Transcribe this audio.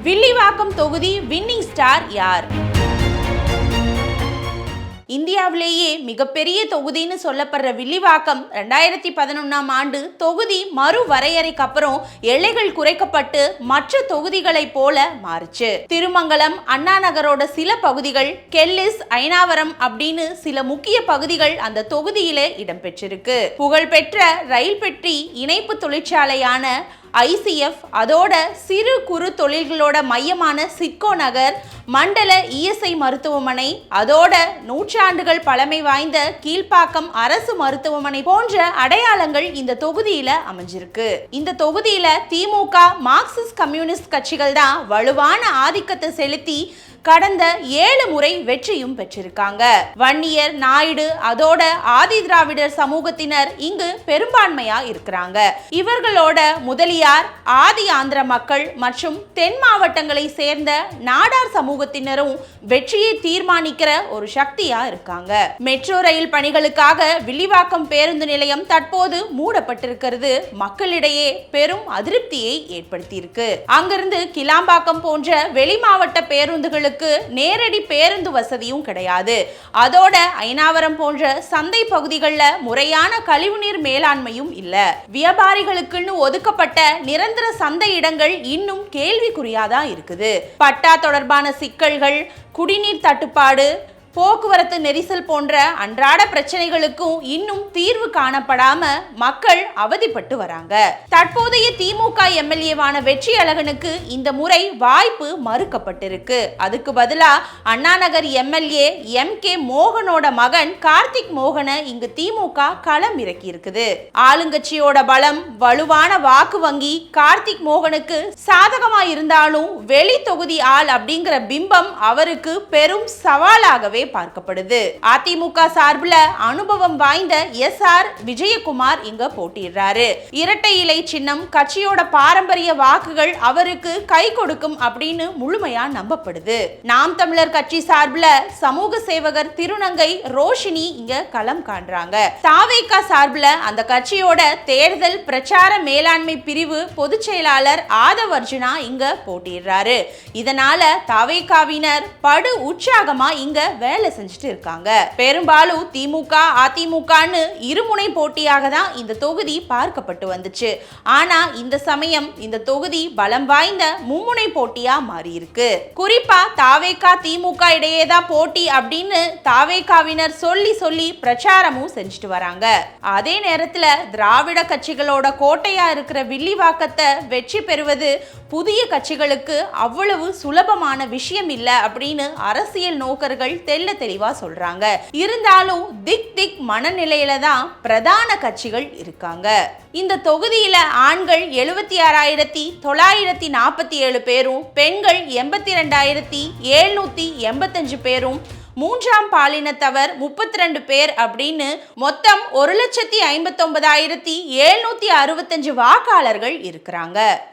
வில்லிவாக்கம் தொகுதி winning star யார்? இந்தியாவிலேயே மிகப்பெரிய தொகுதின்னு சொல்லப்படுற வில்லிவாக்கம் 2011ஆம் ஆண்டு தொகுதி மறுவரையறைக்கு அப்புறம் எல்லைகள் குறைக்கப்பட்டு மற்ற தொகுதிகளை போல மாறுச்சு. திருமங்கலம், அண்ணா நகரோட சில பகுதிகள், கெல்லிஸ், ஐனாவரம் அப்படின்னு சில முக்கிய பகுதிகள் அந்த தொகுதியில இடம்பெற்றிருக்கு. புகழ்பெற்ற ரயில் பெட்டி இணைப்பு தொழிற்சாலையான ICF, அதோட சிறு குறு தொழில்களோட மையமான சிட்கோ நகர், மண்டல ESI மருத்துவமனை, அதோட நூற்றாண்டுகள் பழமை வாய்ந்த கீழ்ப்பாக்கம் அரசு மருத்துவமனை போன்ற அடையாளங்கள் இந்த தொகுதியில அமைஞ்சிருக்கு. இந்த தொகுதியில திமுக, மார்க்சிஸ்ட் கம்யூனிஸ்ட் கட்சிகள் தான் வலுவான ஆதிக்கத்தை செலுத்தி கடந்த 7 முறை வெற்றியும் பெற்றிருக்காங்க. வன்னியர், நாயுடு, அதோட ஆதி திராவிடர் சமூகத்தினர் இங்கு பெரும்பான்மையா இருக்கிறாங்க. இவர்களோட முதலியார், ஆதி ஆந்திர மக்கள் மற்றும் தென் மாவட்டங்களை சேர்ந்த நாடார் சமூகத்தினரும் வெற்றியை தீர்மானிக்கிற ஒரு சக்தியா இருக்காங்க. மெட்ரோ ரயில் பணிகளுக்காக வில்லிவாக்கம் பேருந்து நிலையம் தற்போது மூடப்பட்டிருக்கிறது மக்களிடையே பெரும் அதிருப்தியை ஏற்படுத்தியிருக்கு. அங்கிருந்து கிளாம்பாக்கம் போன்ற வெளி மாவட்ட பேருந்துகளுக்கு நேரடி பேருந்து வசதியும் கிடையாது. அதோட ஐனாவரம் போன்ற சந்தை பகுதிகளில் முறையான கழிவுநீர் மேலாண்மையும் இல்ல. வியாபாரிகளுக்குன்னு ஒதுக்கப்பட்ட நிரந்தர சந்தை இடங்கள் இன்னும் கேள்விக்குறியாதான் இருக்குது. பட்டா தொடர்பான சிக்கல்கள், குடிநீர் தட்டுப்பாடு, போக்குவரத்து நெரிசல் போன்ற அன்றாட பிரச்சனைகளுக்கும் இன்னும் தீர்வு காணப்படாம மக்கள் அவதிப்பட்டு வராங்க. தற்போதைய திமுக MLA-வான வெற்றி அழகனுக்கு இந்த முறை வாய்ப்பு மறுக்கப்பட்டிருக்கு. அதுக்கு பதிலா அண்ணா நகர் MLA MK மோகனோட மகன் கார்த்திக் மோகனை இங்கு திமுக களம் இறக்கி இருக்குது. ஆளுங்கட்சியோட பலம், வலுவான வாக்கு வங்கி கார்த்திக் மோகனுக்கு சாதகமா இருந்தாலும் வெளி தொகுதி ஆள் அப்படிங்கிற பிம்பம் அவருக்கு பெரும் சவாலாகவே பார்க்கப்படுது. அதிமுக சார்பில் அனுபவம் வாய்ந்த SR விஜயகுமார் இங்க போட்டியிடுறாரு. இரட்டை இலை சின்னம் கட்சியோட பாரம்பரிய வாக்குகள் அவருக்கு கை கொடுக்கும் அப்படின்னு முழுமையா நம்பப்படுது. நாம் தமிழர் கட்சி சார்பில் சமூக சேவகர் திருநங்கை ரோஷினி இங்க களம் காண்றாங்க. தாவேகா சார்பில் அந்த கட்சியோட தேர்தல் பிரச்சார மேலாண்மை பிரிவு பொதுச் செயலாளர் ஆதவ் அர்ஜுனா இங்க போட்டியிடுறாரு. இதனால தாவேகாவினர் படு உற்சாகமா இங்க வேலை செஞ்சுட்டு இருக்காங்க. பெரும்பாலும் திமுக, அதிமுகன்னு இருமுனை போட்டியாக தான் இந்த தொகுதி பார்க்கப்பட்டு வந்துச்சு. ஆனா இந்த சமயம் இந்த தொகுதி பலம் வாய்ந்த மும்முனை போட்டியா மாறி இருக்கு. குறிப்பா தாவேகா, திமுக இடையே தான் போட்டி அப்படின்னு தாவேகாவினர் சொல்லி பிரச்சாரமும் செஞ்சுட்டு வராங்க. அதே நேரத்துல திராவிட கட்சிகளோட கோட்டையா இருக்கிற வில்லிவாக்கத்தை வெற்றி பெறுவது புதிய கட்சிகளுக்கு அவ்வளவு சுலபமான விஷயம் இல்லை அப்படின்னு அரசியல் நோக்கர்கள் தெளிவா சொல்றாங்க. இருந்தாலும் திக் மனநிலையில தான் பிரதான கட்சிகள் இருக்காங்க. இந்த தொகுதியில ஆண்கள் 76,947 பேரும், பெண்கள் 82,785 பேரும், மூன்றாம் பாலினத்தவர் 32 பேர் அப்படின்னு மொத்தம் 1,59,765 வாக்காளர்கள் இருக்கிறாங்க.